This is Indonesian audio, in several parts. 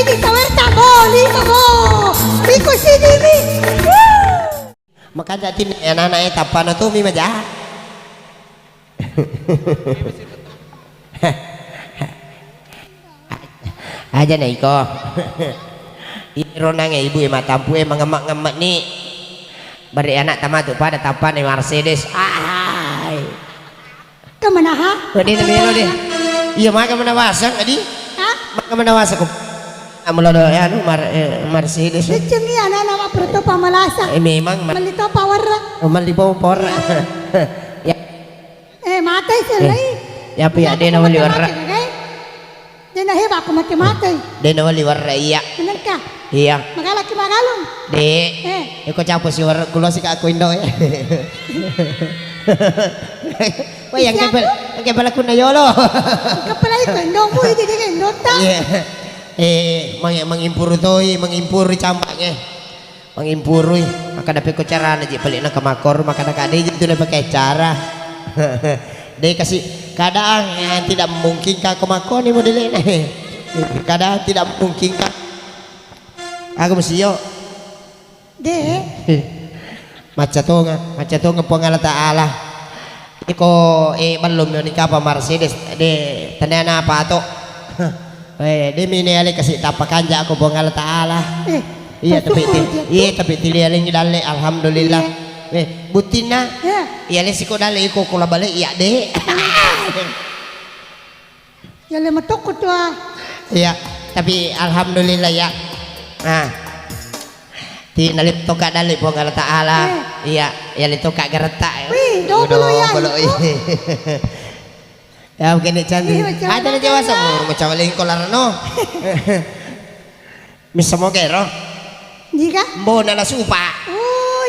di tawar taboli mo. Biko sini mi. Maka jadi anak-anaknya tapan itu mi maja. Aja nih kok. Ironanya ibu matampu mengemak-ngemak nih. Beri anak tamat tuh pada tapan nih Mercedes. Ay. Kemana ha? Tadi namanya deh. Iya maka mana wasak tadi? Hah? Maka mana wasak kok? Amulo do ya nu Mercedes. Cengi anak-anak perto pamalasa. Memang Malito power. malibaw por. Ya Matay sila ya piya de na wali warra. Di na heba ako mati-matay. De na wali warra iya. Bener ka? Iya. Magalaki magalong. De. Iko chapo si warra kulo si ka ako indo. Wah yang kebal ako na yolo. Kapala ito, indong mo, hindi ka indong ta. Mangimpuro to, mangimpuro campaknya. Mangimpuro, maka dapat ko cara na balik na kamakor, maka nakade itu na pakai cara. Deh kasih kadang tidak mungkin ka kamakor ni model ini. Kadang tidak mungkin ka. Aku mesti yo. De. Macatonga pangala taala. Iko balom yo ni kapa Mercedes de tanana apa to. De mini ale kasi tapakanja ako pangala taala. Iya tapi tilialing dale alhamdulillah. Butina. Iya le siko dale iko kula bale iya de. Ya le matok ko to. Iya tapi alhamdulillah ya. Nah. Ti nalit to ka dali po ngala taala. Iya, ya lito ka garata. Wih, double ya. Ya begini cantik. Ada na dewasa mo macawaling ko larano. Misa mo kero. Jika? Mbo na la supa. Oh,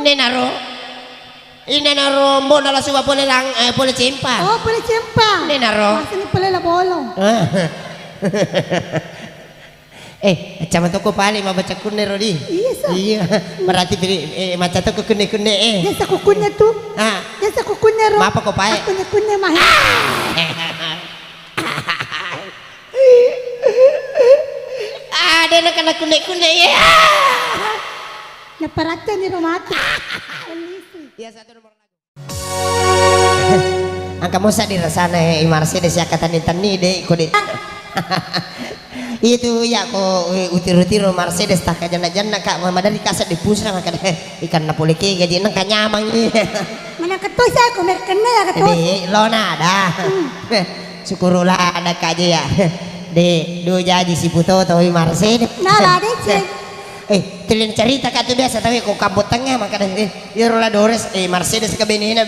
Nenaro. Inenaro mbo na la supa pole lang pole cimpa. Oh, pole cimpa. Nenaro. Masih ni pole la bolong. Cama toko pali mabaca kunne rodi. Iya. Berarti maca toko kunne Yan sa kukunya tu. Yan sa kukunya ro. Mapa ko pae. Kunya mah. Ada na kana kunne ya. Naparata ni Romato. Ya satu nomor lagu. Angka musa di rasana Mercedes ya kata ni deh kode. Itu ya ko utir-utir Mercedes tak jana-jana kak madari kasat di pusra maka ikan napoli ke gaji nang kanyamang mana ketua saya ko merkena ya ketua di lona ada syukurlah ada kaje ya de do jadi si puto to Mercedes nah lah deh cek tilin cerita kak tu biasa tapi ko kabut tengah maka ya rola dores Mercedes ke benina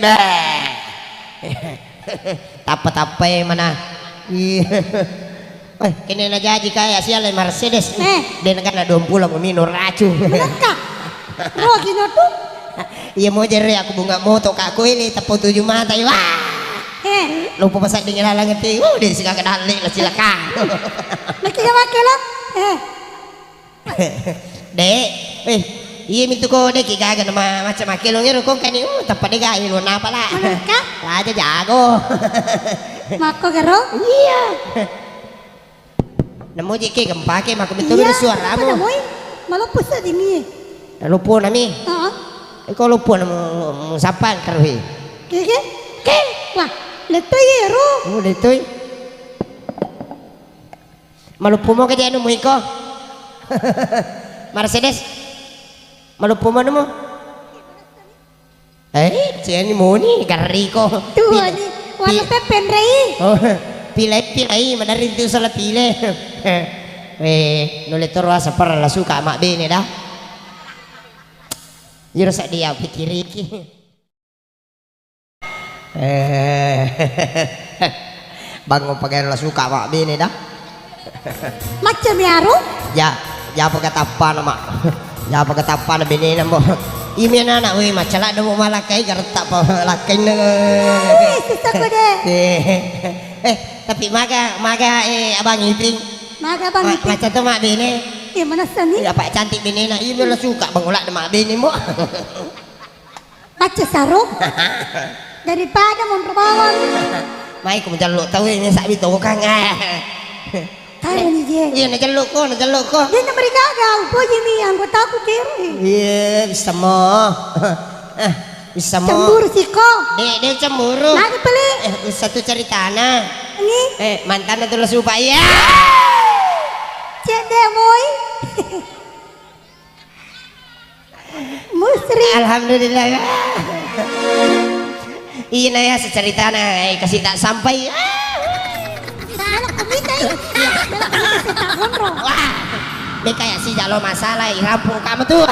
tapa mana kini na jadi kaya siya le Mercedes. Din kan na 20 minor racu. Menaka. Rogi na tu. Iya mo jere aku bunga moto ka ko ini tapo 7 mata wah. Lupa pasak dingin lalang ngeti. Di sika kadali la sila ka. Nakiga makela. Dek, iya mintu ko dek gaga na macam makelo ngero ko kani tapad de gayo lo na pala. Menaka. Aja jago. Mako garo? Iya. Namo jike gempake mako betul suara mo. Namoy. Malupos sa dini. Lupo na mi. Oo. Ikaw lupo na mo sapan karuhi. Kike? Ke? Wah, letoy yero. Letoy. Malupo mo kaya ano mo iko? Mercedes. Malupo mo ano mo? Siya ni mo ni gari ko. Tuwa ni. Wala pepen rei. Pilay madarin itu salah pilih. Nulit terus para la suka mak bene dah. Jero sak dia pikir iki. Bangun pakai la suka mak bene dah. Macam yaro? Ya pakai tapan mak. Ya pakai tapan bene namo. Imi anak we macala do malakai garta pa lakai na. Susah ko deh. Tapi maga abang iping. Maga bang iping. Macam tu mak bini. Mana sani? Dapat cantik bini nak. Ini lah suka bangulak mak bini mo. Macam sarung. Daripada memperbawan. Mai ko menjaluk tahu ini sak bito kang. Ayo nih je. Iya najaluk ko. Dia na mereka agak upo jemi anggota aku kere. Iya bisa mo. Bisa mo. Cemburu sih kok. Dia cemburu. Nani peli. Satu cerita na. Ini Mantan na tulas upaya. cek deh boy. Musri. Alhamdulillah. Iya na ya secerita na kasih tak sampai. Salah kami tadi. Dalam kami setahun roh. Wah, dia kayak si jalo masalah, rampung kamu tuh.